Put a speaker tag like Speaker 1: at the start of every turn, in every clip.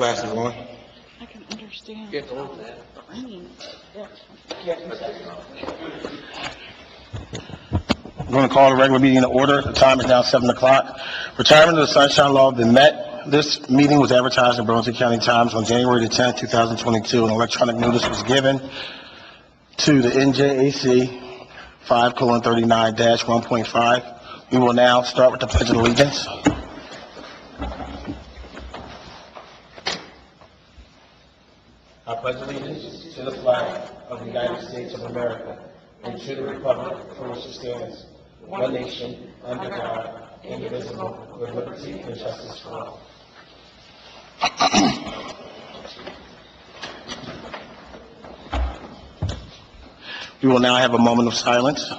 Speaker 1: glasses on.
Speaker 2: I can understand.
Speaker 1: Get on that.
Speaker 2: I mean, yeah.
Speaker 3: I'm going to call the regular meeting to order. The time is now 7 o'clock. Retirement of the Sunshine Law have been met. This meeting was advertised in Burlington County Times on January the 10th, 2022. An electronic notice was given to the NJAC 5:39-1.5. We will now start with the Pledge of Allegiance. I pledge allegiance to the flag of the United States of America and to the republic for which it stands, one nation, under God, indivisible, with liberty and justice for all. We will now have a moment of silence.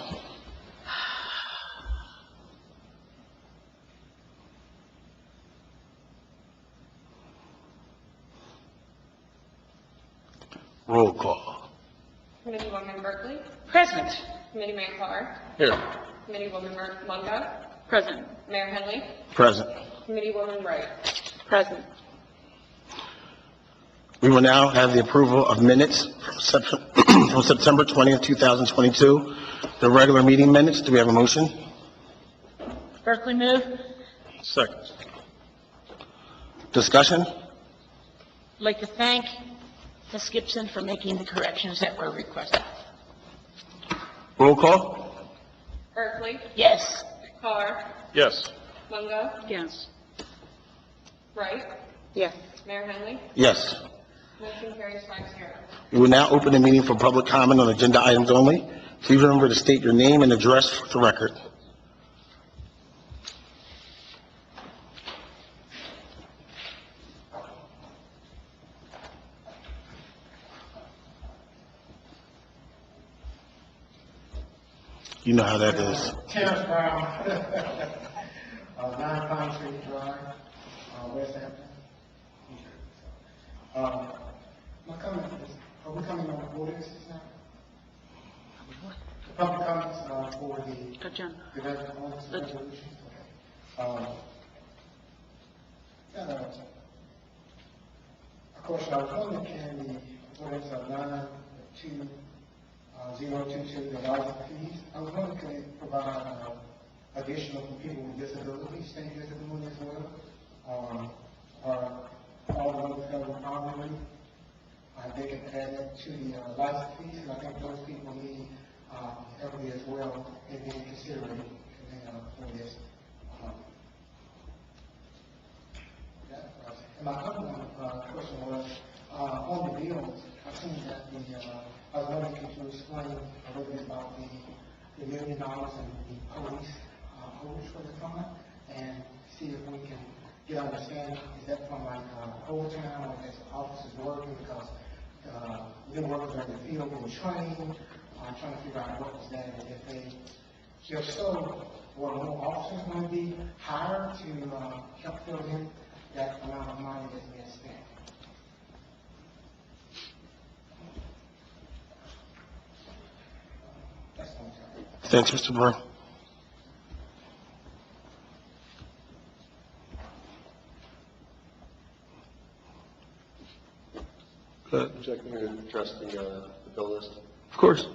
Speaker 3: Roll call.
Speaker 4: Committeewoman Berkeley,
Speaker 2: Present.
Speaker 4: Committeeman Clark,
Speaker 1: Here.
Speaker 4: Committeewoman Mungo,
Speaker 2: Present.
Speaker 4: Mayor Henley,
Speaker 3: Present.
Speaker 4: Committeewoman Wright.
Speaker 2: Present.
Speaker 3: We will now have the approval of minutes from September 20th, 2022, the regular meeting minutes. Do we have a motion?
Speaker 2: Berkeley move.
Speaker 3: Second. Discussion?
Speaker 2: Like to thank Ms. Gibson for making the corrections that were requested.
Speaker 3: Roll call?
Speaker 4: Berkeley,
Speaker 2: Yes.
Speaker 4: Clark,
Speaker 1: Yes.
Speaker 4: Mungo,
Speaker 2: Yes.
Speaker 4: Wright,
Speaker 2: Yes.
Speaker 4: Mayor Henley.
Speaker 3: Yes.
Speaker 4: Motion carries 5-0.
Speaker 3: We will now open the meeting for public comment on agenda items only. Please remember to state your name and address for the record. You know how that is.
Speaker 5: Terrence Brown, 9 Pine Street Drive, West Hampton. My comment is, are we coming on the ordinances now? Public comments for the
Speaker 2: Agenda.
Speaker 5: ordinance resolutions? Okay. Got a question. I was wondering, can the ordinance of 92022, the license fees, I was wondering, can it provide additional for people with disabilities, state disability as well? Or all of those federal poverty, they can add that to the license fees, and I think those people need equity as well in being considered for this. And my other question was, on the bills, I've seen that I was wondering, could you explain a little bit about the $1 million and the police holds for the fund, and see if we can get understanding, is that from like overtime, or is officers working, because them workers are in the field getting trained, I'm trying to figure out what was that, and if so, were more officers going to be hired to help fill in that amount of money that's being spent? That's all I'm saying.
Speaker 3: Thanks, Mr. Burr. Good.
Speaker 6: Would you like me to address the bill list?
Speaker 3: Of course.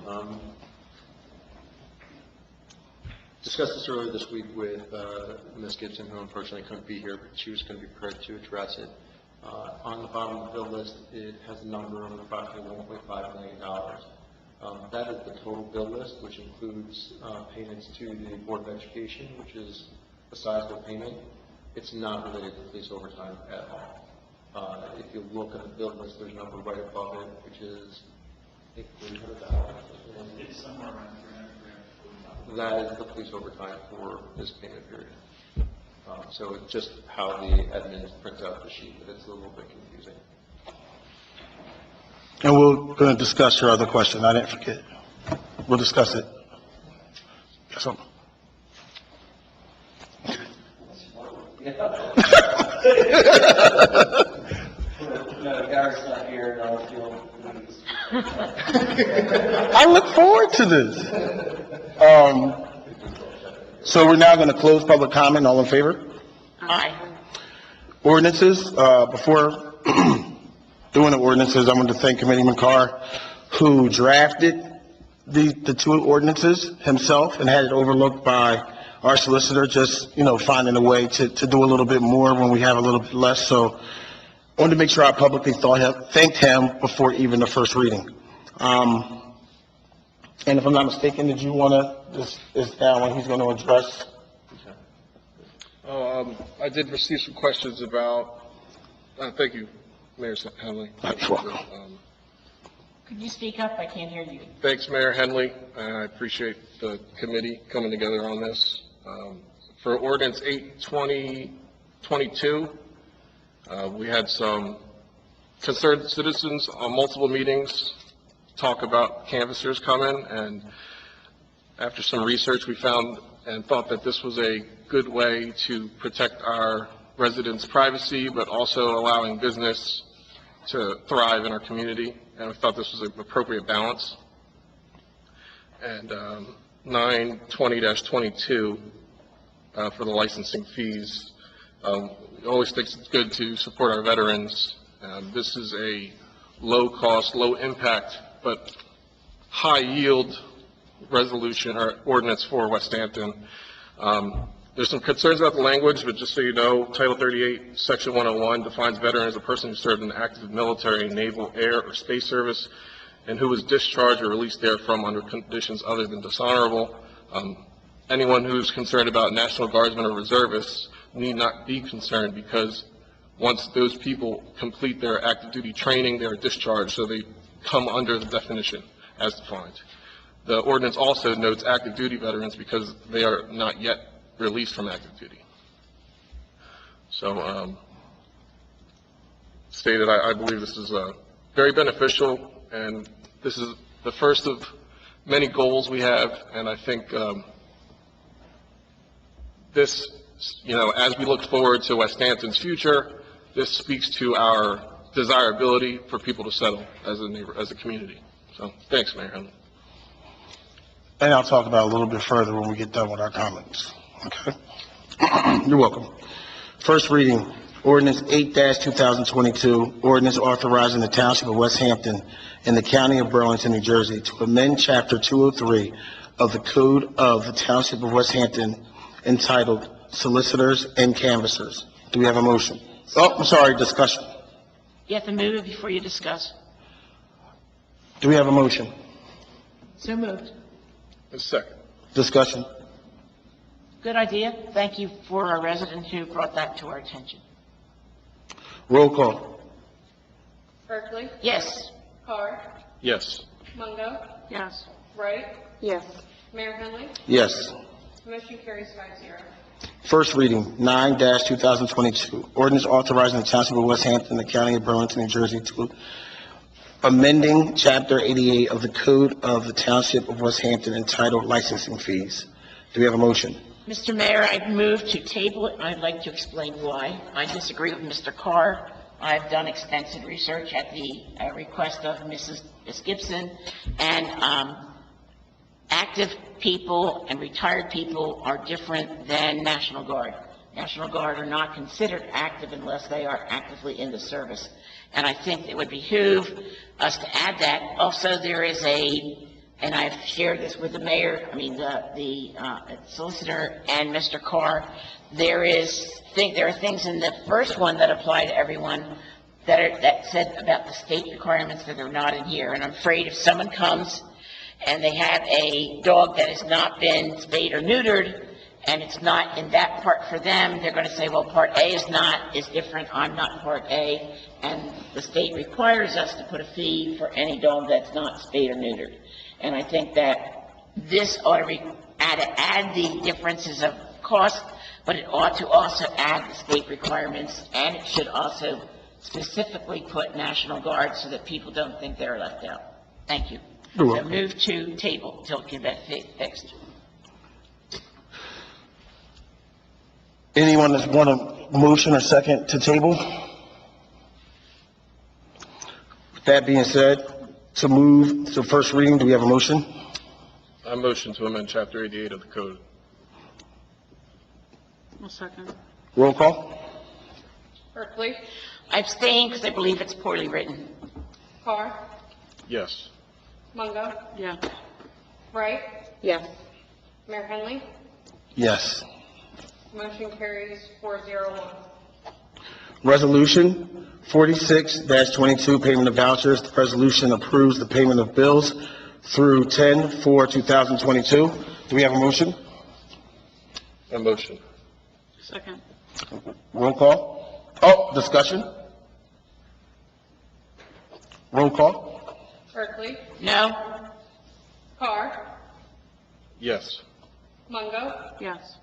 Speaker 6: Discussed this earlier this week with Ms. Gibson, who unfortunately couldn't be here, but she was going to be prepared to address it. On the bottom of the bill list, it has a number of approximately $1.5 million. That is the total bill list, which includes payments to the Board of Education, which is a sizable payment. It's not related to police overtime at all. If you look at the bill list, there's a number right above it, which is, I think, $300,000.
Speaker 7: It's somewhere around 300 grand.
Speaker 6: That is the police overtime for this payment period. So it's just how the admin prints out the sheet, but it's a little bit confusing.
Speaker 3: And we're going to discuss your other question. I didn't forget. We'll discuss it. So.
Speaker 7: Gary's not here, and I'll feel.
Speaker 3: I look forward to this. So we're now going to close public comment. All in favor?
Speaker 2: Aye.
Speaker 3: Ordinances, before doing the ordinances, I want to thank Committeeman Carr, who drafted the two ordinances himself and had it overlooked by our solicitor, just, finding a way to do a little bit more when we have a little bit less. So I wanted to make sure I publicly thanked him before even the first reading. And if I'm not mistaken, did you want to, is that one he's going to address?
Speaker 1: I did receive some questions about, thank you, Mayor Henley.
Speaker 3: You're welcome.
Speaker 2: Could you speak up? I can't hear you.
Speaker 1: Thanks, Mayor Henley. I appreciate the committee coming together on this. For ordinance 8/2022, we had some concerned citizens on multiple meetings talk about canvassers coming, and after some research, we found and thought that this was a good way to protect our residents' privacy, but also allowing business to thrive in our community, and we thought this was an appropriate balance. And 9/20-22, for the licensing fees, we always think it's good to support our veterans. This is a low-cost, low-impact, but high-yield resolution or ordinance for West Hampton. There's some concerns about the language, but just so you know, Title 38, Section 101 defines veteran as a person who served in the active military, naval, air, or space service, and who was discharged or released therefrom under conditions other than dishonorable. Anyone who's concerned about National Guardsmen or reservists need not be concerned, because once those people complete their active duty training, they are discharged, so they come under the definition as defined. The ordinance also notes active duty veterans because they are not yet released from active duty. So, stated, I believe this is very beneficial, and this is the first of many goals we have, and I think this, as we look forward to West Hampton's future, this speaks to our desirability for people to settle as a community. So, thanks, Mayor Henley.
Speaker 3: And I'll talk about it a little bit further when we get done with our comments. Okay? You're welcome. First reading, ordinance 8-2022, ordinance authorizing the Township of West Hampton in the County of Burlington, New Jersey, to amend Chapter 203 of the Code of the Township of West Hampton entitled Solicitors and Canvassers. Do we have a motion? Oh, I'm sorry, discussion.
Speaker 2: You have to move it before you discuss.
Speaker 3: Do we have a motion?
Speaker 2: So moved.
Speaker 1: A second.
Speaker 3: Discussion.
Speaker 2: Good idea. Thank you for our resident who brought that to our attention.
Speaker 3: Roll call.
Speaker 4: Berkeley,
Speaker 2: Yes.
Speaker 4: Carr,
Speaker 1: Yes.
Speaker 4: Mungo,
Speaker 2: Yes.
Speaker 4: Wright,
Speaker 2: Yes.
Speaker 4: Mayor Henley.
Speaker 3: Yes.
Speaker 4: Motion carries 5-0.
Speaker 3: First reading, 9-2022, ordinance authorizing the Township of West Hampton, the County of Burlington, New Jersey, to amending Chapter 88 of the Code of the Township of West Hampton entitled Licensing Fees. Do we have a motion?
Speaker 2: Mr. Mayor, I move to table it. I'd like to explain why. I disagree with Mr. Carr. I've done extensive research at the request of Ms. Gibson, and active people and retired people are different than National Guard. National Guard are not considered active unless they are actively in the service. And I think it would behoove us to add that. Also, there is and I've shared this with the mayor, the solicitor and Mr. Carr, there are things in the first one that apply to everyone that said about the state requirements that are not in here. And I'm afraid if someone comes and they have a dog that has not been spayed or neutered, and it's not in that part for them, they're going to say, well, Part A is different, I'm not Part A, and the state requires us to put a fee for any dog that's not spayed or neutered. And I think that this ought to add the differences of cost, but it ought to also add the state requirements, and it should also specifically put National Guard so that people don't think they're left out. Thank you.
Speaker 3: You're
Speaker 2: So
Speaker 3: welcome.
Speaker 2: move to table till get that fixed.
Speaker 3: Anyone that want a motion or second to table? With that being said, to move to first reading, do we have a motion?
Speaker 1: I motion to amend Chapter 88 of the Code.
Speaker 2: Second.
Speaker 3: Roll call?
Speaker 4: Berkeley,
Speaker 2: I abstain because I believe it's poorly written.
Speaker 4: Carr,
Speaker 1: Yes.
Speaker 4: Mungo,
Speaker 2: Yeah.
Speaker 4: Wright,
Speaker 2: Yes.
Speaker 4: Mayor Henley.
Speaker 3: Yes.
Speaker 4: Motion carries 401.
Speaker 3: Resolution 46-22, payment of vouchers. The resolution approves the payment of bills through 10/4/2022. Do we have a motion?
Speaker 1: A motion.
Speaker 2: Second.
Speaker 3: Roll call. Oh, discussion? Roll call.
Speaker 4: Berkeley,
Speaker 2: No?
Speaker 4: Carr,
Speaker 1: Yes.
Speaker 4: Mungo,
Speaker 2: Yes.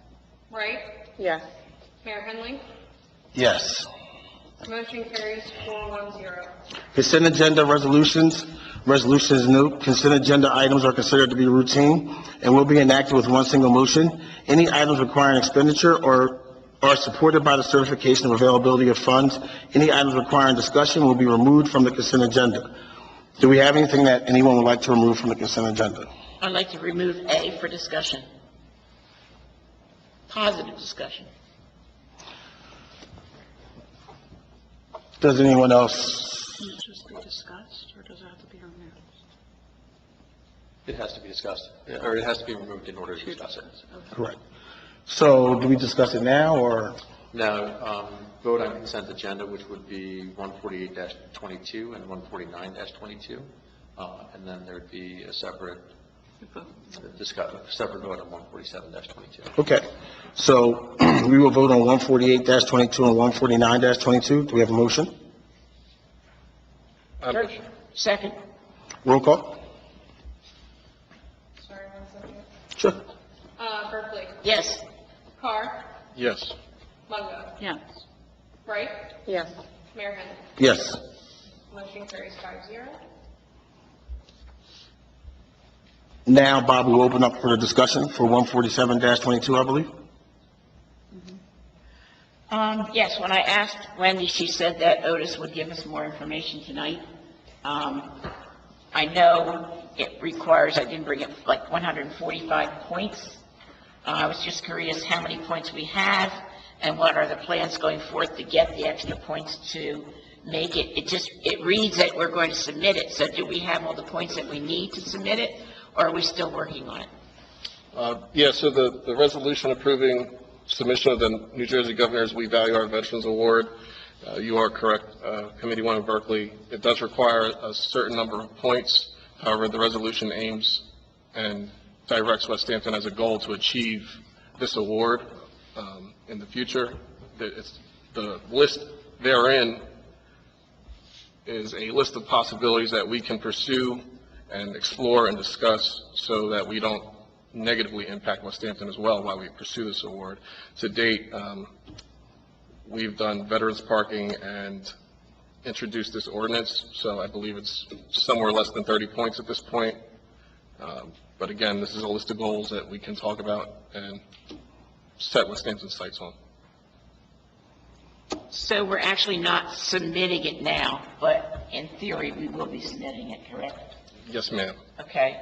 Speaker 4: Wright,
Speaker 2: Yes.
Speaker 4: Mayor Henley.
Speaker 3: Yes.
Speaker 4: Motion carries 410.
Speaker 3: Consent agenda resolutions. Resolutions new. Consent agenda items are considered to be routine and will be enacted with one single motion. Any items requiring expenditure or are supported by the certification of availability of funds. Any items requiring discussion will be removed from the consent agenda. Do we have anything that anyone would like to remove from the consent agenda?
Speaker 2: I'd like to remove A for discussion. Positive discussion.
Speaker 3: Does anyone else?
Speaker 2: Can it just be discussed, or does it have to be removed?
Speaker 6: It has to be discussed, or it has to be removed in order to discuss it.
Speaker 3: Correct. So do we discuss it now or?
Speaker 6: Now, vote on consent agenda, which would be 148-22 and 149-22. And then there'd be a separate separate vote on 147-22.
Speaker 3: Okay. So we will vote on 148-22 and 149-22. Do we have a motion?
Speaker 1: A motion.
Speaker 2: Second.
Speaker 3: Roll call.
Speaker 4: Sorry, 1 second.
Speaker 3: Sure.
Speaker 4: Berkeley,
Speaker 2: Yes.
Speaker 4: Carr,
Speaker 1: Yes.
Speaker 4: Mungo,
Speaker 2: Yes.
Speaker 4: Wright,
Speaker 2: Yes.
Speaker 4: Mayor Henley.
Speaker 3: Yes.
Speaker 4: Motion carries 5-0.
Speaker 3: Now, Bob, we'll open up for the discussion for 147-22, I believe.
Speaker 2: Yes, when I asked Wendy, she said that Otis would give us more information tonight. I know it requires, I didn't bring it, like 145 points. I was just curious how many points we have and what are the plans going forth to get the extra points to make it. It reads that we're going to submit it. So do we have all the points that we need to submit it, or are we still working on it?
Speaker 1: Yeah, so the resolution approving submission of the New Jersey Governor's We Value Our Veterans Award, you are correct, Committee 1 in Berkeley. It does require a certain number of points. However, the resolution aims and directs West Hampton as a goal to achieve this award in the future. The list therein is a list of possibilities that we can pursue and explore and discuss so that we don't negatively impact West Hampton as well while we pursue this award. To date, we've done veterans parking and introduced this ordinance, so I believe it's somewhere less than 30 points at this point. But again, this is a list of goals that we can talk about and set West Hampton's sights on.
Speaker 2: So we're actually not submitting it now, but in theory, we will be submitting it, correct?
Speaker 1: Yes, ma'am.
Speaker 2: Okay.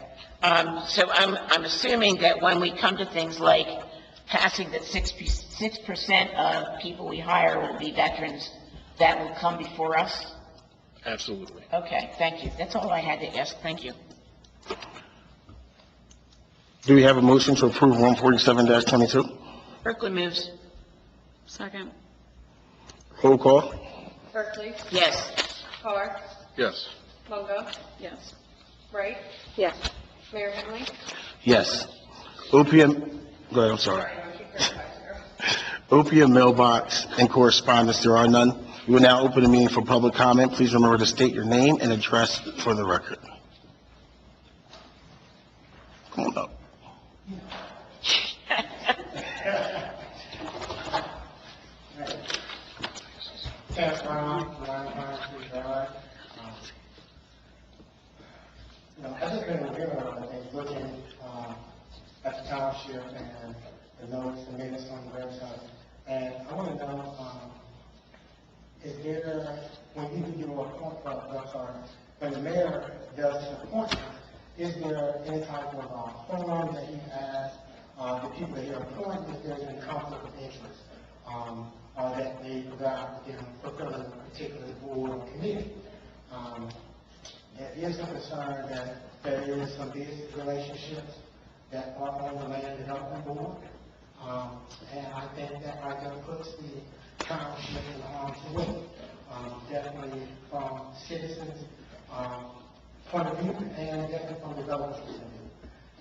Speaker 2: So I'm assuming that when we come to things like passing that 6% of people we hire will be veterans, that will come before us?
Speaker 1: Absolutely.
Speaker 2: Okay, thank you. That's all I had to ask. Thank you.
Speaker 3: Do we have a motion to approve 147-22?
Speaker 2: Berkeley moves. Second.
Speaker 3: Roll call.
Speaker 4: Berkeley,
Speaker 2: Yes.
Speaker 4: Carr,
Speaker 1: Yes.
Speaker 4: Mungo,
Speaker 2: Yes.
Speaker 4: Wright,
Speaker 2: Yes.
Speaker 4: Mayor Henley.
Speaker 3: Yes. OPM, go ahead, I'm sorry.
Speaker 4: Motion carries 5-0.
Speaker 3: OPM mailbox and correspondence, there are none. We will now open the meeting for public comment. Please remember to state your name and address for the record. Come on up.
Speaker 5: Terrence Brown, Street Drive. I've just been reviewing and looking at the township and the notes and minutes on the website. And I want to know, is there, when you do your when the mayor does his appointment, is there any type of form that he has, the people that he appoints, if there's any conflict of interest? that they provide, fulfilling a particular board or committee. There is a concern that there is some business relationships that are on the land development board. And I think that right there puts the township in harm's way, definitely from citizens' point of view and definitely from developers' point of view.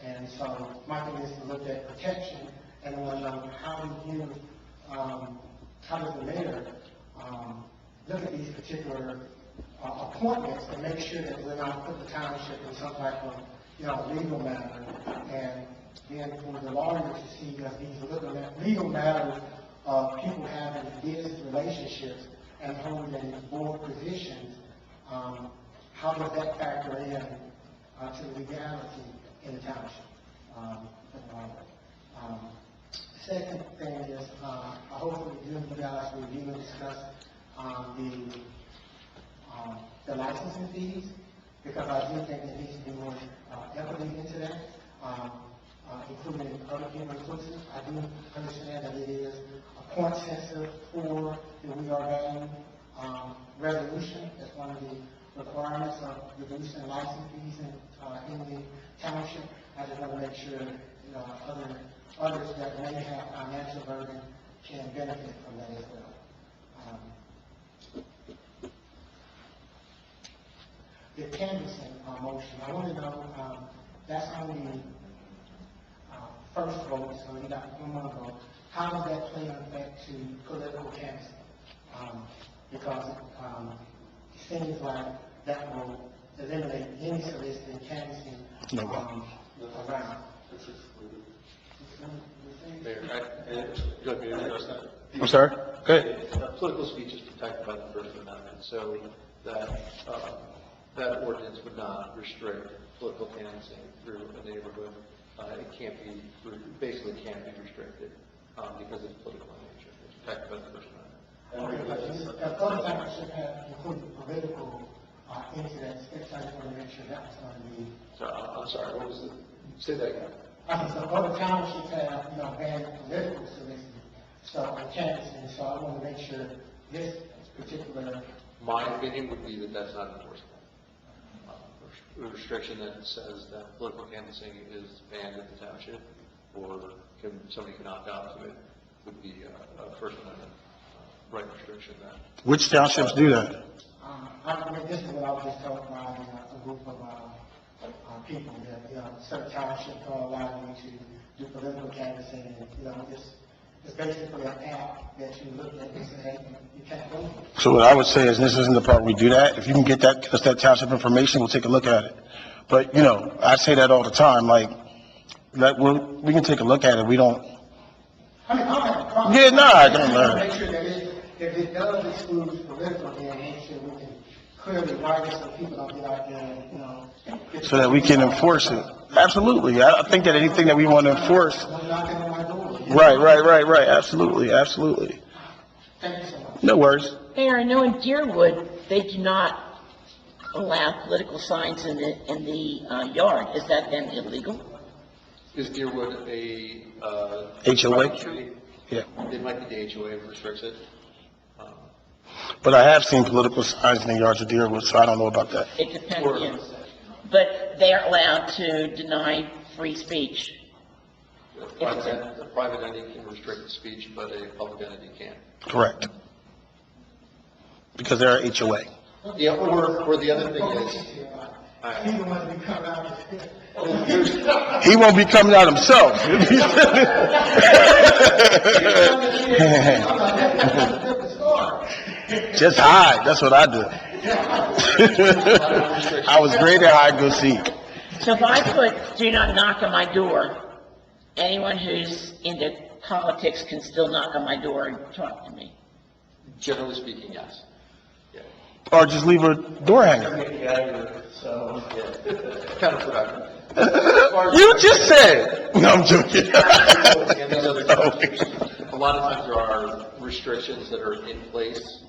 Speaker 5: And so my thing is to look at protection and want to know how does the mayor look at these particular appointments and make sure that we're not putting the township in some type of, legal matter. And then for the lawyer to see that these legal matters of people having business relationships and holding board positions, how does that factor in to the legality in the township? Second thing is, hopefully you guys will review and discuss the licensing fees, because I do think there needs to be more equity into that, including other people inclusive. I do understand that it is a point sensitive for the We Are Value resolution. That's one of the requirements of reducing license fees in the township. I just want to make sure others that may have financial burden can benefit from that as well. The canvassing motion, I want to know, that's only first vote, so you got one more vote. How does that play in effect to political canvassing? Because it seems like that will eliminate any soliciting canvassing around.
Speaker 6: Mayor, go ahead, Mayor, address that.
Speaker 3: I'm sorry? Go ahead.
Speaker 6: Political speech is protected by the First Amendment, so that ordinance would not restrict political canvassing through a neighborhood. It can't be, basically can't be restricted because it's political in nature. It's protected by the First Amendment.
Speaker 5: The other township had included political into that space. I just want to make sure that was going to be.
Speaker 6: So, I'm sorry, what was the, say that again.
Speaker 5: So other townships have, banned political soliciting, so canvassing, so I want to make sure this particular.
Speaker 6: My opinion would be that that's not enforceable. A restriction that says that political canvassing is banned in the township, or somebody can opt out to it, would be a First Amendment right restriction that.
Speaker 3: Which townships do that?
Speaker 5: This is what I was just told by a group of people that, certain townships don't allow you to do political canvassing, and, it's basically an app that you look at and say, hey, you can't vote.
Speaker 3: So what I would say is, this isn't the part we do that. If you can get us that township information, we'll take a look at it. But, I say that all the time, like, we can take a look at it. We don't.
Speaker 5: I mean, I don't have a problem.
Speaker 3: Yeah, no, I don't
Speaker 5: just want to
Speaker 3: know.
Speaker 5: make sure that if it does exclude political, then make sure we can clearly write it so people don't be out there, get
Speaker 3: So that we can enforce it. Absolutely. I think that anything that we want to enforce.
Speaker 5: Someone knocking on my door.
Speaker 3: Right. Absolutely.
Speaker 5: Thank you so much.
Speaker 3: No worries.
Speaker 2: Mayor, I know in Deerwood, they do not allow political signs in the yard. Is that then illegal?
Speaker 6: Is Deerwood a
Speaker 3: HOA?
Speaker 6: private street?
Speaker 3: Yeah.
Speaker 6: It might be the HOA that restricts it.
Speaker 3: But I have seen political signs in the yards of Deerwood, so I don't know about that.
Speaker 2: It depends, yeah. But they are allowed to deny free speech.
Speaker 6: A private entity can restrict the speech, but a public entity can't.
Speaker 3: Correct. Because they're HOA.
Speaker 6: Yeah, or the other thing is,
Speaker 5: He's the one that be coming out.
Speaker 3: He won't be coming out himself. Just hide. That's what I do. I was great at hide and go seek.
Speaker 2: So if I put, do not knock on my door, anyone who's into politics can still knock on my door and talk to me.
Speaker 6: generally speaking, yes. Yeah.
Speaker 3: Or just leave a door hanger.
Speaker 6: Counterproductive.
Speaker 3: You just said. No, I'm joking.
Speaker 6: And these other factors. A lot of times there are restrictions that are in place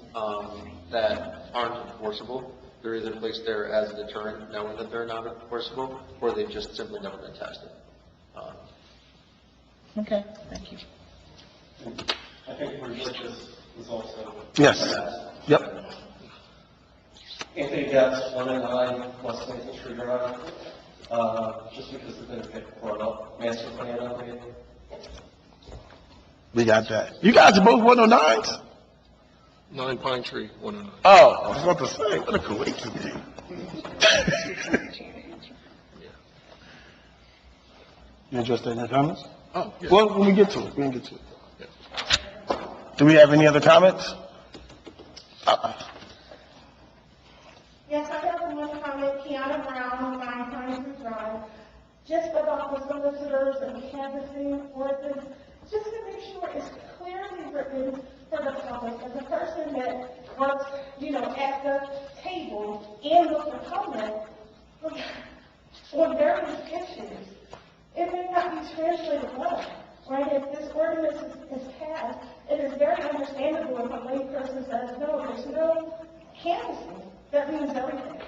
Speaker 6: that aren't enforceable. They're either placed there as a deterrent, knowing that they're not enforceable, or they've just simply never been tested.
Speaker 2: Okay, thank you.
Speaker 7: I think we're just was also.
Speaker 3: Yes. Yep.
Speaker 7: Anthony Gatz, 109 West Mason Street Drive. Just because the benefit brought up master plan update.
Speaker 3: We got that. You guys are both 109s?
Speaker 1: 9 Pine Tree, 109.
Speaker 3: Oh, I was about to say, what a coincidence. You interested in your comments?
Speaker 1: Oh, yeah.
Speaker 3: Well, when we get to it, we can get to it.
Speaker 1: Yeah.
Speaker 3: Do we have any other comments?
Speaker 8: Yes, I have one comment, Kiana Brown, 9 Pine Drive. Just about the solicitors and canvassing ordinance, just to make sure it's clearly written for the public. As a person that works, at the table and with the public on various issues, it may not be translated well, right? If this ordinance is passed, it is very understandable if a layperson says, no, there's no canvassing. That means everything.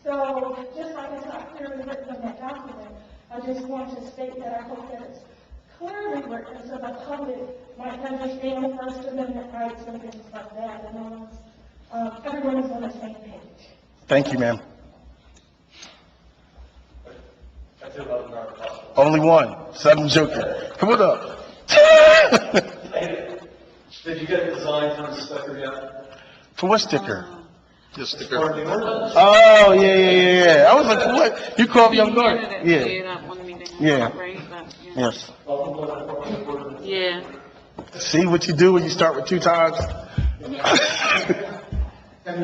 Speaker 8: So, just like it's not clearly written in that document, I just want to state that I hope that it's clearly written so the public might understand the First Amendment rights and things like that, and everyone is on the same page.
Speaker 3: Thank you, ma'am.
Speaker 7: I feel about an hour possible.
Speaker 3: Only one. 7 joking. Come on up.
Speaker 7: Did you get the design for the sticker yet?
Speaker 3: For what sticker?
Speaker 1: Just to
Speaker 7: For the
Speaker 1: go.
Speaker 7: ordinance?
Speaker 3: Oh, yeah. I was like, what? You called me off guard. Yeah.
Speaker 9: That one meeting.
Speaker 3: Yeah.
Speaker 9: Right, but, yeah.
Speaker 3: Yes.
Speaker 9: Yeah.
Speaker 3: See what you do when you start with 2 times?
Speaker 5: Let me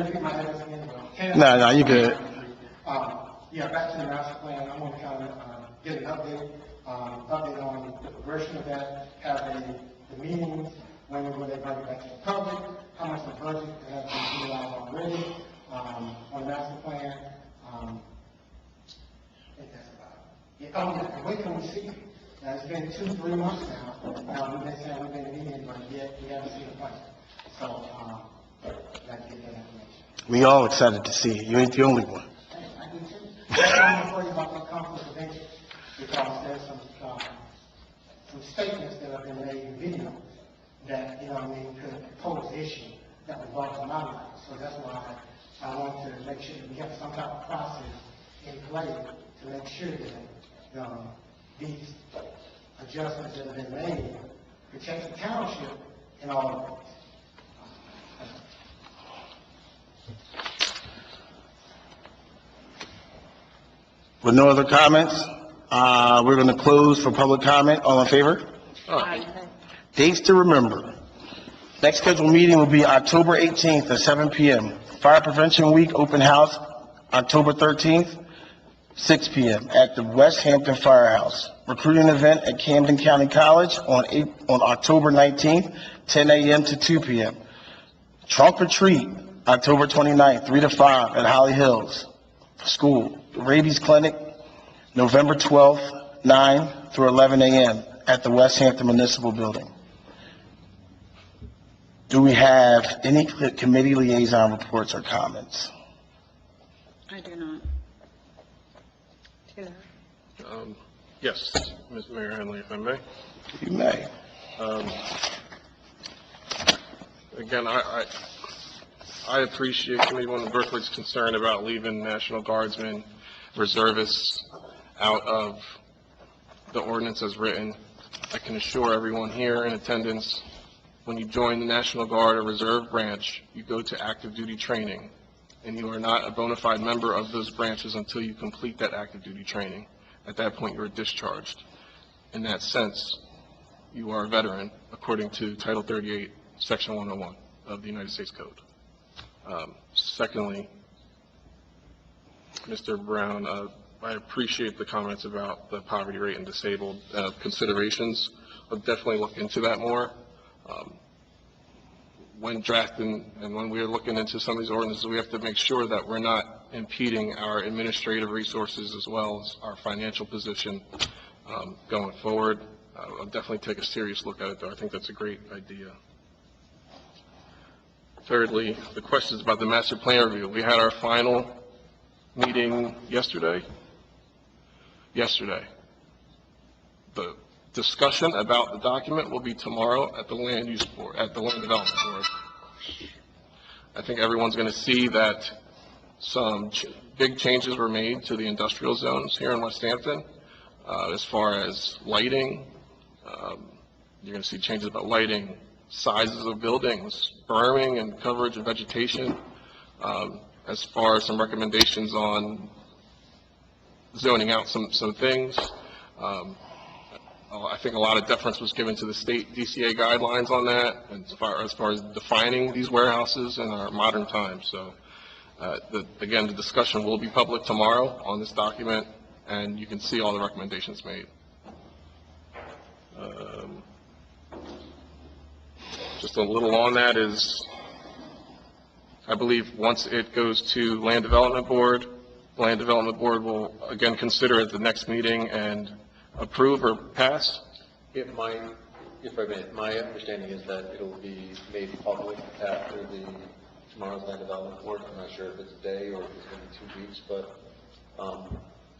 Speaker 5: repeat my address again.
Speaker 3: No, you good.
Speaker 5: Yeah, back to the master plan, I want to kind of get an update on the progression of that, have the meetings, when will they bring it back to the public, how much the budget has been utilized already, on the master plan. I think that's about it. And when can we see it? Now, it's been 2-3 months now, we've been saying we've been meeting, but yet we haven't seen a plan. So, I'd like to get that information.
Speaker 3: We all excited to see it. You ain't the only one.
Speaker 5: I do too. That's why I'm worried about the conflict of interest, because there's some statements that have been made in videos that, could pose issue that involves my life. So that's why I want to make sure that we have some type of process in place to make sure that, these adjustments that have been made protect the township and all of it.
Speaker 3: With no other comments, we're going to close for public comment. All in favor? Dates to remember. Next scheduled meeting will be October 18th at 7 p.m. Fire Prevention Week open house, October 13th, 6 p.m. at the West Hampton Firehouse. Recruiting event at Camden County College on October 19th, 10 a.m. to 2 p.m. Trunk or treat, October 29th, 3 to 5 at Holly Hills School. Rabies clinic, November 12th, 9 through 11 a.m. at the West Hampton Municipal Building. Do we have any committee liaison reports or comments?
Speaker 9: I do not. Taylor?
Speaker 1: Yes, Ms. Mayor Henley, if I may.
Speaker 3: You may.
Speaker 1: Again, I appreciate Committeewoman Berkeley's concern about leaving National Guardsmen, reservists out of the ordinance as written. I can assure everyone here in attendance, when you join the National Guard or Reserve branch, you go to active duty training, and you are not a bona fide member of those branches until you complete that active duty training. At that point, you are discharged. In that sense, you are a veteran according to Title 38, Section 101 of the United States Code. Secondly, Mr. Brown, I appreciate the comments about the poverty rate and disabled considerations. I'll definitely look into that more. When drafting and when we're looking into some of these ordinances, we have to make sure that we're not impeding our administrative resources as well as our financial position going forward. I'll definitely take a serious look at it, though. I think that's a great idea. Thirdly, the questions about the master plan review. We had our final meeting yesterday. The discussion about the document will be tomorrow at the Land Development Board. I think everyone's going to see that some big changes were made to the industrial zones here in West Hampton, as far as lighting. You're going to see changes about lighting, sizes of buildings, berming and coverage of vegetation, as far as some recommendations on zoning out some things. I think a lot of deference was given to the state DCA guidelines on that, and as far as defining these warehouses in our modern times. So, again, the discussion will be public tomorrow on this document, and you can see all the recommendations made. Just a little on that is, I believe once it goes to Land Development Board, Land Development Board will again consider at the next meeting and approve or pass.
Speaker 6: It might, if I may, my understanding is that it'll be made public after tomorrow's Land Development Board. I'm not sure if it's a day or if it's going to be 2 weeks, but,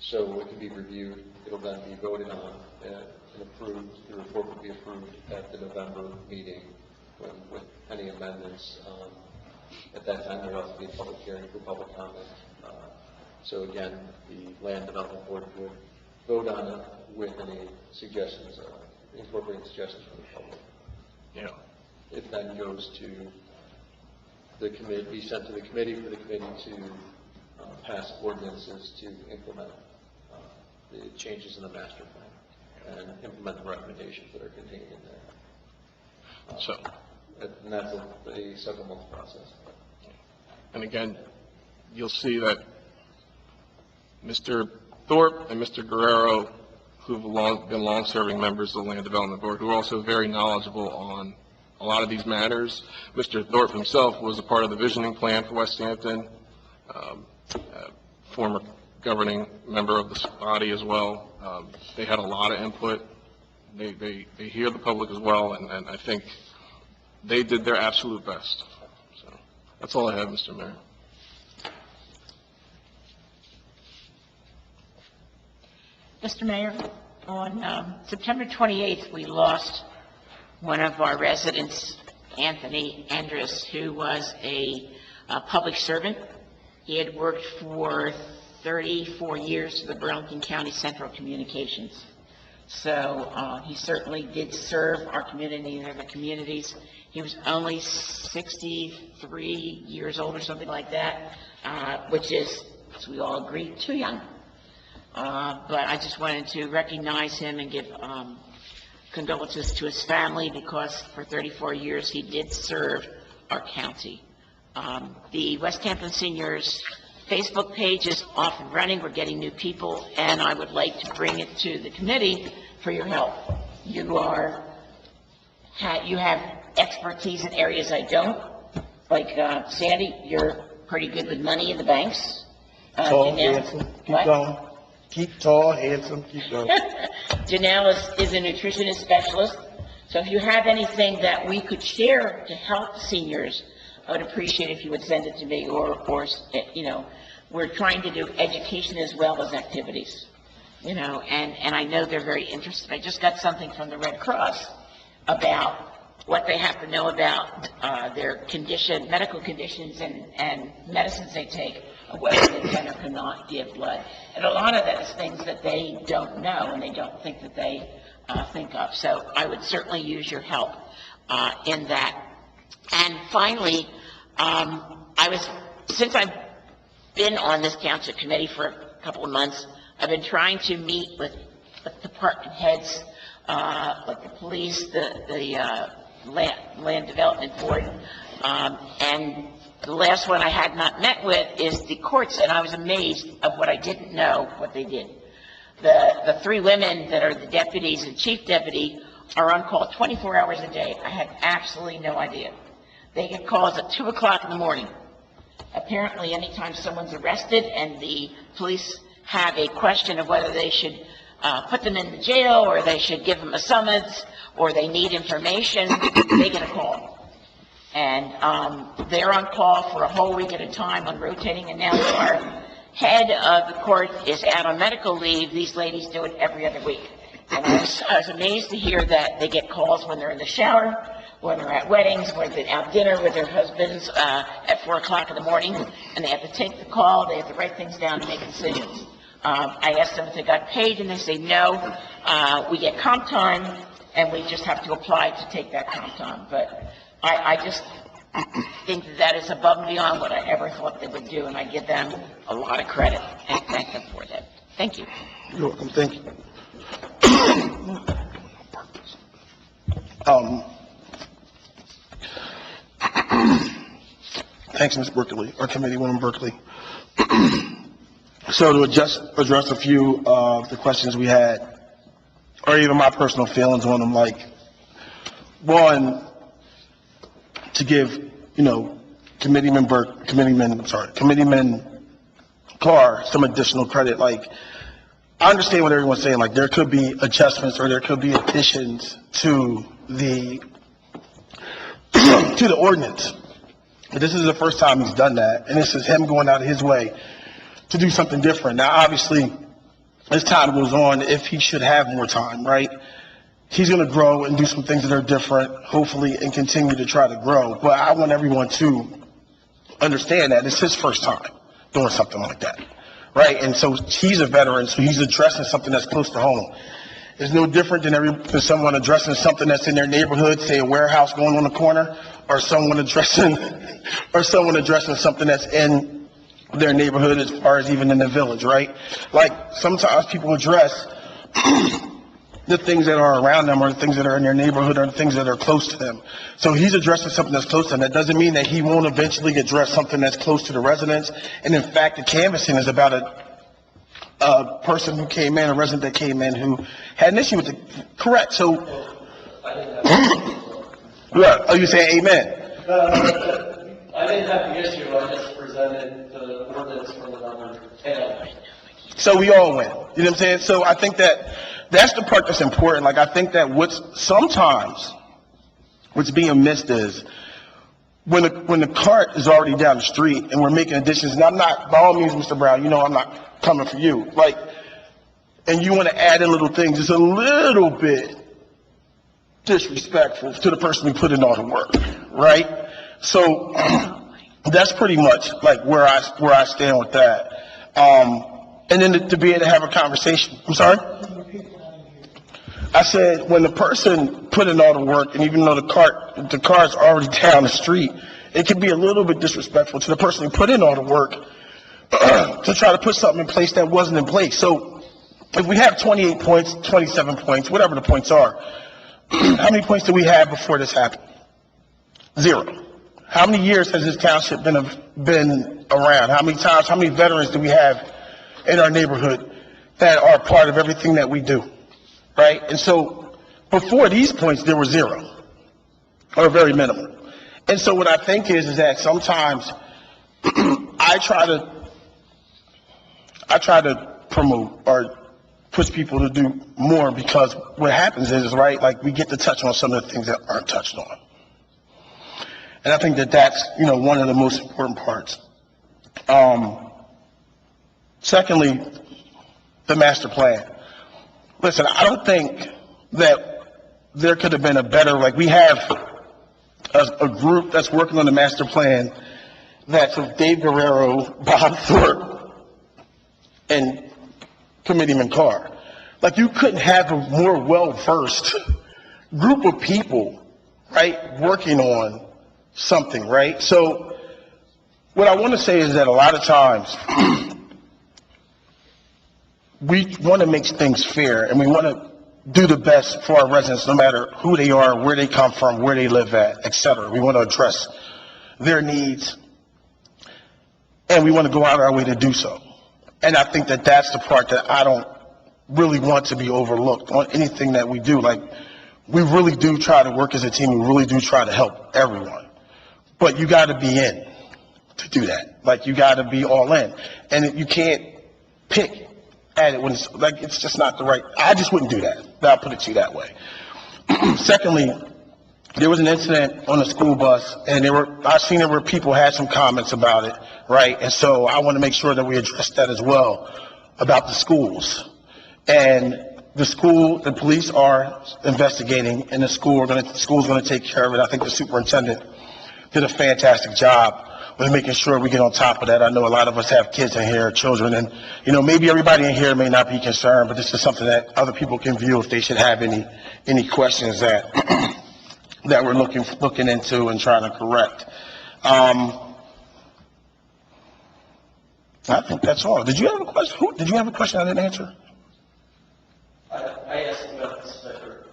Speaker 6: so it can be reviewed. It'll then be voted on and approved. The report will be approved at the November meeting with any amendments. At that time, there will also be a public hearing for public comment. So again, the Land Development Board would vote on it with any suggestions, incorporating suggestions from the public.
Speaker 1: Yeah.
Speaker 6: It then goes to the committee, be sent to the committee for the committee to pass ordinances to implement the changes in the master plan and implement the recommendations that are contained in there.
Speaker 1: So,
Speaker 6: And that's a several-month process.
Speaker 1: and again, you'll see that Mr. Thorpe and Mr. Guerrero, who've been long-serving members of the Land Development Board, who are also very knowledgeable on a lot of these matters. Mr. Thorpe himself was a part of the visioning plan for West Hampton, former governing member of this body as well. They had a lot of input. They hear the public as well, and I think they did their absolute best. So that's all I have, Mr. Mayor.
Speaker 2: Mr. Mayor, on September 28th, we lost one of our residents, Anthony Andrus, who was a public servant. He had worked for 34 years for the Burlington County Central Communications. So he certainly did serve our community and other communities. He was only 63 years old or something like that, which is, as we all agree, too young. But I just wanted to recognize him and give condolences to his family, because for 34 years he did serve our county. The West Hampton Seniors Facebook page is off and running. We're getting new people, and I would like to bring it to the committee for your help. You have expertise in areas I don't. Like Sandy, you're pretty good with money in the banks.
Speaker 3: Tall,
Speaker 2: Janelle-
Speaker 3: handsome, keep
Speaker 2: What?
Speaker 3: going. Keep tall, handsome, keep going.
Speaker 2: Janelle is a nutritionist specialist. So if you have anything that we could share to help seniors, I would appreciate if you would send it to me, or you know, we're trying to do education as well as activities, you know, and I know they're very interested. I just got something from the Red Cross about what they have to know about their medical conditions and medicines they take, whether they can or cannot give blood. And a lot of that is things that they don't know and they don't think that they think of. So I would certainly use your help in that. And finally, since I've been on this township committee for a couple of months, I've been trying to meet with department heads, like the police, the Land Development Board, and the last one I had not met with is the courts, and I was amazed of what I didn't know, what they did. The three women that are the deputies and chief deputy are on call 24 hours a day. I had absolutely no idea. They get calls at 2 o'clock in the morning. Apparently, anytime someone's arrested and the police have a question of whether they should put them in the jail, or they should give them a summons, or they need information, they get a call. And they're on call for a whole week at a time on rotating, and now our head of the court is out on medical leave. These ladies do it every other week. And I was amazed to hear that they get calls when they're in the shower, when they're at weddings, when they're out dinner with their husbands at 4 o'clock in the morning, and they have to take the call, they have to write things down and make decisions. I asked them if they got paid, and they say, no, we get comp time, and we just have to apply to take that comp time. But I just think that is above and beyond what I ever thought they would do, and I give them a lot of credit and thank them for that. Thank you.
Speaker 3: You're welcome, thank you. Thanks, Ms. Berkeley, or Committeewoman Berkeley. So to address a few of the questions we had, or even my personal feelings on them, like, one, to give, Committeeman Carr some additional credit. Like, I understand what everyone's saying, like, there could be adjustments or there could be additions to the ordinance. But this is the first time he's done that, and this is him going out of his way to do something different. Now, obviously, as time goes on, if he should have more time, right, he's going to grow and do some things that are different, hopefully, and continue to try to grow. But I want everyone to understand that it's his first time doing something like that, right? And so he's a veteran, so he's addressing something that's close to home. It's no different than someone addressing something that's in their neighborhood, say a warehouse going on the corner, or someone addressing something that's in their neighborhood as far as even in the village, right? Like, sometimes people address the things that are around them or the things that are in their neighborhood or the things that are close to them. So he's addressing something that's close to them. That doesn't mean that he won't eventually address something that's close to the residents. And in fact, the canvassing is about a person who came in, a resident that came in who had an issue with it. Correct. So, what? Oh, you saying amen?
Speaker 7: I didn't have the issue, I just presented the ordinance from another town.
Speaker 3: So we all win. You know what I'm saying? So I think that's the part that's important. Like, I think that what's being missed is when the cart is already down the street and we're making additions, and I'm not, by all means, Mr. Brown, I'm not coming for you. Like, and you want to add in little things, it's a little bit disrespectful to the person who put in all the work, right? So that's pretty much like where I stand with that. And then to be able to have a conversation. I'm sorry? I said, when the person put in all the work, and even though the car's already down the street, it can be a little bit disrespectful to the person who put in all the work to try to put something in place that wasn't in place. So if we have 28 points, 27 points, whatever the points are, how many points do we have before this happened? 0. How many years has this township been around? How many veterans do we have in our neighborhood that are part of everything that we do? Right? And so before these points, there were 0 or very minimal. And so what I think is that sometimes I try to promote or push people to do more, because what happens is, right, like, we get to touch on some of the things that aren't touched on. And I think that's, one of the most important parts. Secondly, the master plan. Listen, I don't think that there could have been a better, like, we have a group that's working on the master plan that's of Dave Guerrero, Bob Thorpe, and Committeeman Carr. Like, you couldn't have a more well-versed group of people, right, working on something, right? So what I want to say is that a lot of times we want to make things fair, and we want to do the best for our residents, no matter who they are, where they come from, where they live at, etc. We want to address their needs, and we want to go out of our way to do so. And I think that that's the part that I don't really want to be overlooked on anything that we do. Like, we really do try to work as a team. We really do try to help everyone. But you got to be in to do that. Like, you got to be all in. And you can't pick at it when it's, like, it's just not the right, I just wouldn't do that. I'll put it to you that way. Secondly, there was an incident on a school bus, and I've seen where people had some comments about it, right? And so I want to make sure that we address that as well, about the schools. And the police are investigating, and the school's gonna take care of it. I think the superintendent did a fantastic job with making sure we get on top of that. I know a lot of us have kids in here, children, and, maybe everybody in here may not be concerned, but this is something that other people can view if they should have any questions that, that we're looking into and trying to correct. I think that's all. Did you have a question? Did you have a question I didn't answer?
Speaker 7: I asked about the sticker,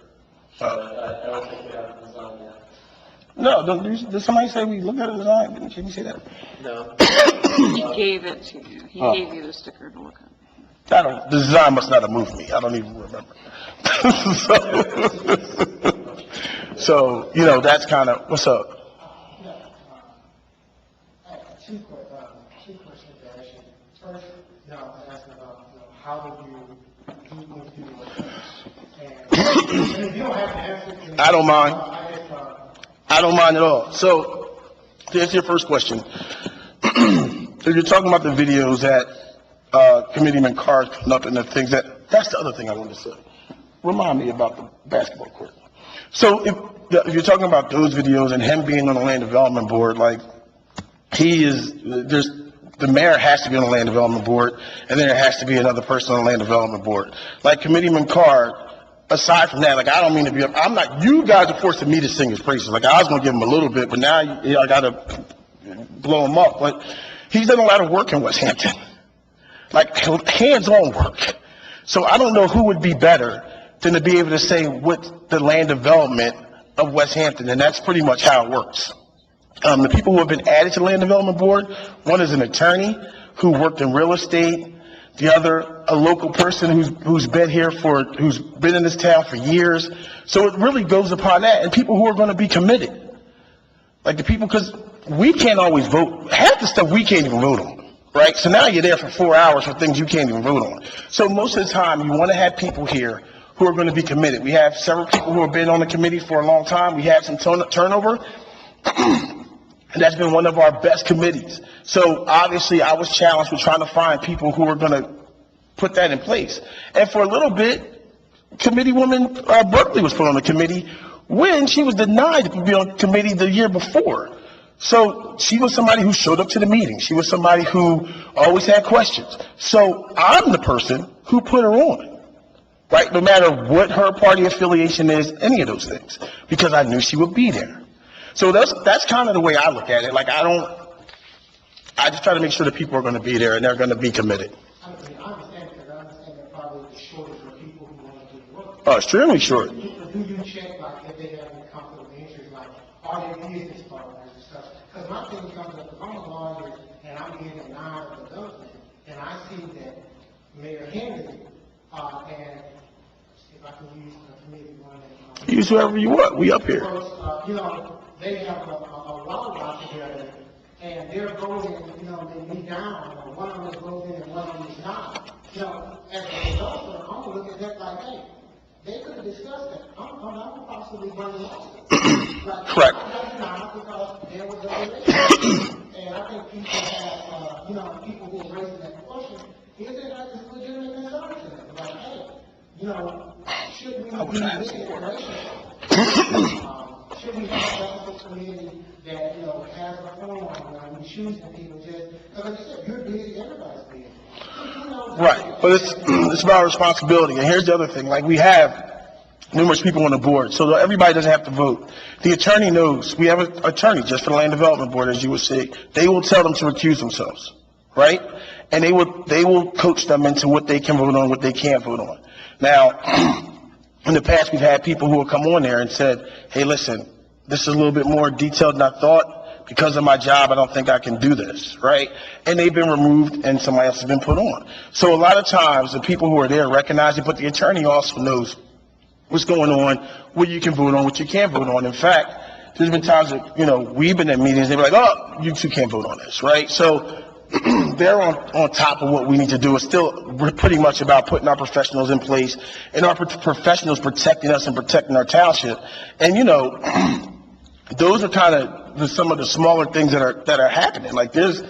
Speaker 7: but I don't think we have a design yet.
Speaker 3: No, did somebody say we look at the design? Didn't you say that?
Speaker 7: No.
Speaker 9: He gave it to you. He
Speaker 3: Oh.
Speaker 9: gave you the sticker to look at.
Speaker 3: The design must not have moved me. I don't even remember. So, that's kind of, what's up?
Speaker 5: Two questions to ask you. First, I was asking about, how do you do it? And if you don't have to answer,
Speaker 3: I don't mind.
Speaker 5: I
Speaker 3: I don't mind at all. So, to answer your first question, if you're talking about the videos that Committeeman Carr put up and the things that's the other thing I wanted to say. Remind me about the basketball court. So, if you're talking about those videos and him being on the land development board, like, the mayor has to be on the land development board, and then there has to be another person on the land development board. Like Committeeman Carr, aside from that, like, I don't mean to be, I'm not, you guys are forcing me to sing his praises. Like, I was going to give him a little bit, but now I got to blow him up. But he's done a lot of work in West Hampton, like hands-on work. So I don't know who would be better than to be able to say what the land development of West Hampton, and that's pretty much how it works. The people who have been added to the land development board, one is an attorney who worked in real estate, the other, a local person who's been in this town for years. So it really goes upon that, and people who are going to be committed. Like the people, because we can't always vote. Half the stuff we can't even vote on, right? So now you're there for 4 hours for things you can't even vote on. So most of the time, you want to have people here who are going to be committed. We have several people who have been on the committee for a long time. We had some turnover. And that's been one of our best committees. So obviously I was challenged with trying to find people who are going to put that in place. And for a little bit, Committeewoman Berkeley was put on the committee when she was denied to be on the committee the year before. So she was somebody who showed up to the meeting. She was somebody who always had questions. So I'm the person who put her on, right? No matter what her party affiliation is, any of those things, because I knew she would be there. So that's kind of the way I look at it. Like, I just try to make sure that people are going to be there and they're going to be committed.
Speaker 5: I understand, because I understand that probably the shortage for people who want to do the work.
Speaker 3: Oh, extremely short.
Speaker 5: Do you check, like, if they have any conflict of interest, like, are there business partners and stuff? Because my thing comes up, if I'm a lawyer and I'm in a non-development, and I see that Mayor Henry, and if I can use the committee one that,
Speaker 3: Use whoever you want. We up here.
Speaker 5: they have a lot out together, and they're voting, they meet down, one of them is voting and one of them is not. As a developer, I'm gonna look at that like, hey, they could have discussed that. I'm possibly running lawsuit.
Speaker 3: Correct.
Speaker 5: Because there was a relationship. And I think people have, people who are raising that question, is it like a legitimate concern to them? Like, hey, should we be in this relationship? Should we have a committee that, has a forum when we choose the people just, because like I said, you're busy, everybody's busy.
Speaker 3: Right. But it's about responsibility. And here's the other thing. Like, we have numerous people on the board, so everybody doesn't have to vote. The attorney knows. We have an attorney just for the land development board, as you would say. They will tell them to recuse themselves, right? And they will coach them into what they can vote on, what they can't vote on. Now, in the past, we've had people who have come on there and said, hey, listen, this is a little bit more detailed than I thought. Because of my job, I don't think I can do this, right? And they've been removed and somebody else has been put on. So a lot of times, the people who are there recognize it, but the attorney also knows what's going on, what you can vote on, what you can't vote on. In fact, there's been times that, we've been at meetings, they're like, oh, you two can't vote on this, right? So they're on top of what we need to do. It's still pretty much about putting our professionals in place and our professionals protecting us and protecting our township. And, those are kind of some of the smaller things that are happening. Like, there's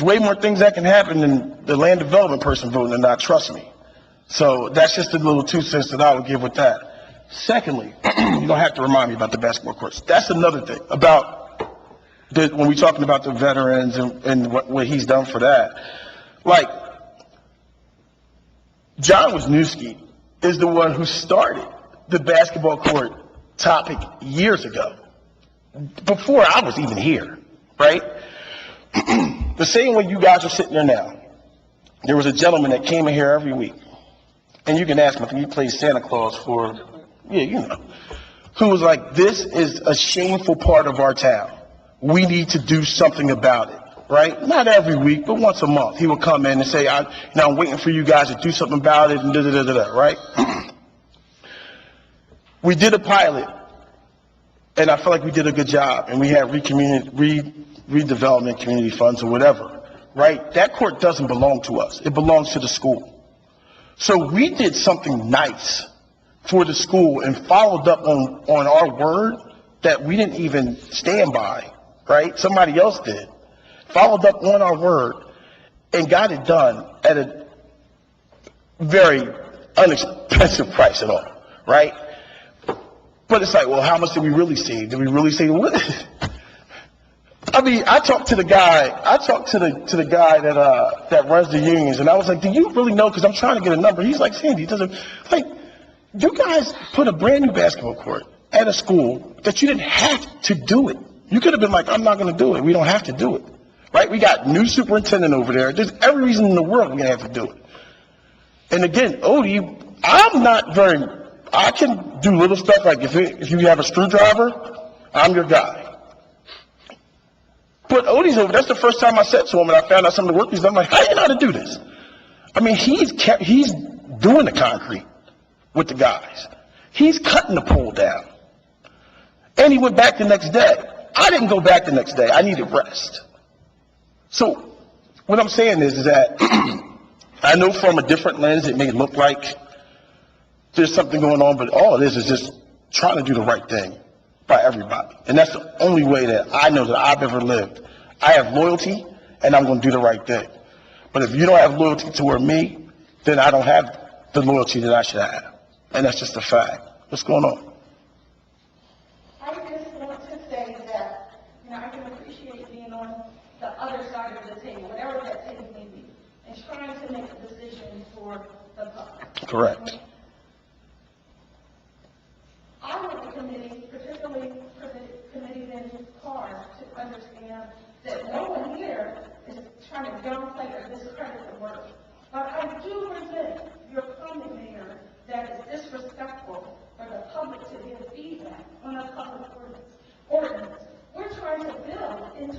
Speaker 3: way more things that can happen than the land development person voting or not, trust me. So that's just a little 2 cents that I would give with that. Secondly, you don't have to remind me about the basketball courts. That's another thing about when we're talking about the veterans and what he's done for that. Like, John Wisniewski is the one who started the basketball court topic years ago, before I was even here, right? The same way you guys are sitting there now. There was a gentleman that came in here every week, and you can ask him, I think he plays Santa Claus for, yeah, you know, who was like, this is a shameful part of our town. We need to do something about it, right? Not every week, but once a month. He would come in and say, I'm waiting for you guys to do something about it, and da-da-da-da-da, right? We did a pilot, and I felt like we did a good job, and we had redevelopment community funds or whatever, right? That court doesn't belong to us. It belongs to the school. So we did something nice for the school and followed up on our word that we didn't even stand by, right? Somebody else did. Followed up on our word and got it done at a very inexpensive price at all, right? But it's like, well, how much did we really save? Did we really save? What? I mean, I talked to the guy that runs the unions, and I was like, do you really know? Because I'm trying to get a number. He's like, Sandy, you guys put a brand new basketball court at a school that you didn't have to do it. You could have been like, I'm not going to do it. We don't have to do it, right? We got new superintendent over there. There's every reason in the world we're going to have to do it. And again, Odie, I can do little stuff like if you have a screwdriver, I'm your guy. But Odie's over, that's the first time I said to him and I found out some of the work he's done. I'm like, how do you know how to do this? I mean, he's doing the concrete with the guys. He's cutting the pole down. And he went back the next day. I didn't go back the next day. I needed rest. So what I'm saying is that I know from a different lens it may look like there's something going on, but all it is just trying to do the right thing by everybody. And that's the only way that I know that I've ever lived. I have loyalty, and I'm going to do the right thing. But if you don't have loyalty toward me, then I don't have the loyalty that I should have. And that's just a fact. What's going on?
Speaker 8: I just want to say that, I can appreciate being on the other side of the table, whatever that table may be, and trying to make a decision for the public.
Speaker 3: Correct.
Speaker 8: I want the committee, particularly Committeeman Carr, to understand that no one here is trying to downplay or discredit the work. But I do resent your comment, Mayor, that is disrespectful for the public to give feedback on a public ordinance. We're trying to build, in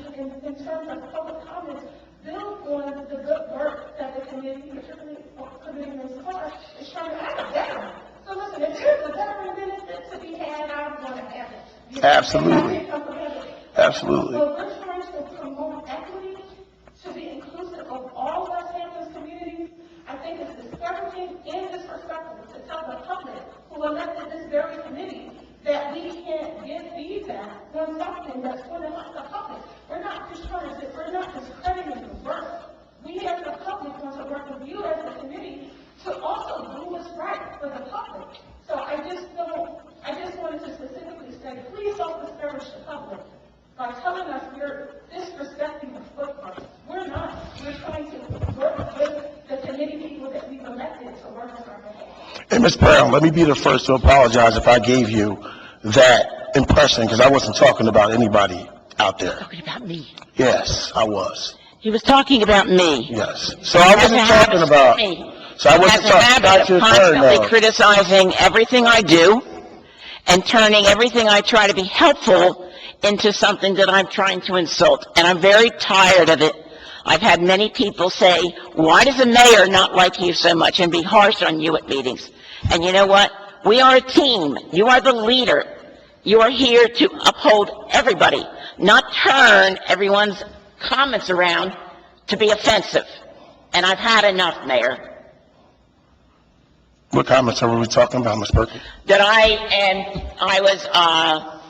Speaker 8: terms of public comments, build on the good work that the committee, particularly Committeeman Carr, is trying to act down. So listen, if there's a veteran benefit to be had, I'm going to have it.
Speaker 3: Absolutely. Absolutely.
Speaker 8: So we're trying to promote equity, to be inclusive of all West Hampton's communities. I think it's discouraging and disrespectful to tell the public who elected this very committee that we can't give feedback on something that's going to help the public. We're not discrediting the work. We as the public want to work with you as the committee to also do what's right for the public. So I just wanted to specifically say, please don't discourage the public by telling us we're disrespecting the footprint. We're not. We're trying to work with the committee people that we've elected to work on our behalf.
Speaker 3: Hey, Ms. Brown, let me be the first to apologize if I gave you that impression, because I wasn't talking about anybody out there.
Speaker 2: Talking about me.
Speaker 3: Yes, I was.
Speaker 2: He was talking about me.
Speaker 3: Yes. So I wasn't talking about, so I wasn't
Speaker 2: Has a
Speaker 3: talking
Speaker 2: habit
Speaker 3: about
Speaker 2: of
Speaker 3: your turn
Speaker 2: constantly
Speaker 3: now.
Speaker 2: criticizing everything I do and turning everything I try to be helpful into something that I'm trying to insult. And I'm very tired of it. I've had many people say, why does the mayor not like you so much, and be harsh on you at meetings? And you know what? We are a team. You are the leader. You are here to uphold everybody, not turn everyone's comments around to be offensive. And I've had enough, Mayor.
Speaker 3: What comments are we talking about, Ms. Perkins?
Speaker 2: That I was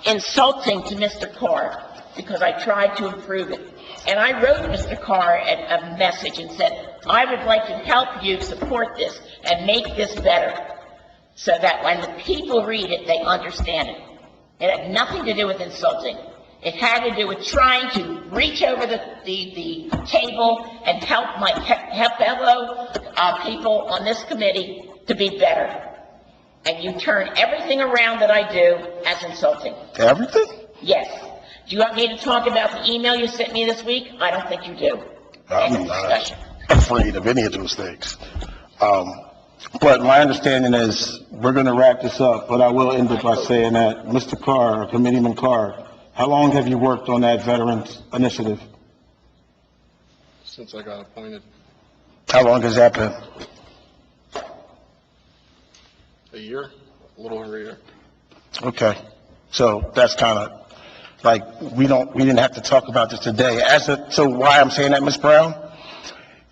Speaker 2: insulting to Mr. Carr because I tried to improve it. And I wrote Mr. Carr a message and said, I would like to help you support this and make this better, so that when the people read it, they understand it. It had nothing to do with insulting. It had to do with trying to reach over the table and help fellow people on this committee to be better. And you turn everything around that I do as insulting.
Speaker 3: Everything?
Speaker 2: Yes. Do you want me to talk about the email you sent me this week? I don't think you do.
Speaker 3: I'm
Speaker 2: End of
Speaker 3: not
Speaker 2: discussion.
Speaker 3: afraid of any of those things. But my understanding is, we're gonna wrap this up, but I will end it by saying that, Mr. Carr, Committeeman Carr, how long have you worked on that Veterans Initiative?
Speaker 1: Since I got appointed
Speaker 3: How long has that been?
Speaker 1: a year, a little over a year.
Speaker 3: Okay, so that's kind of, like, we didn't have to talk about this today. So why I'm saying that, Ms. Brown?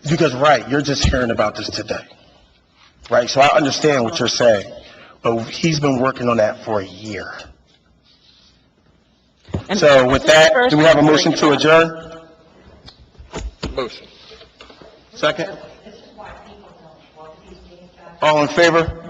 Speaker 3: Because, right, you're just hearing about this today, right? So I understand what you're saying, but he's been working on that for a year. So with that, do we have a motion to adjourn?
Speaker 1: Motion.
Speaker 3: Second? All in favor?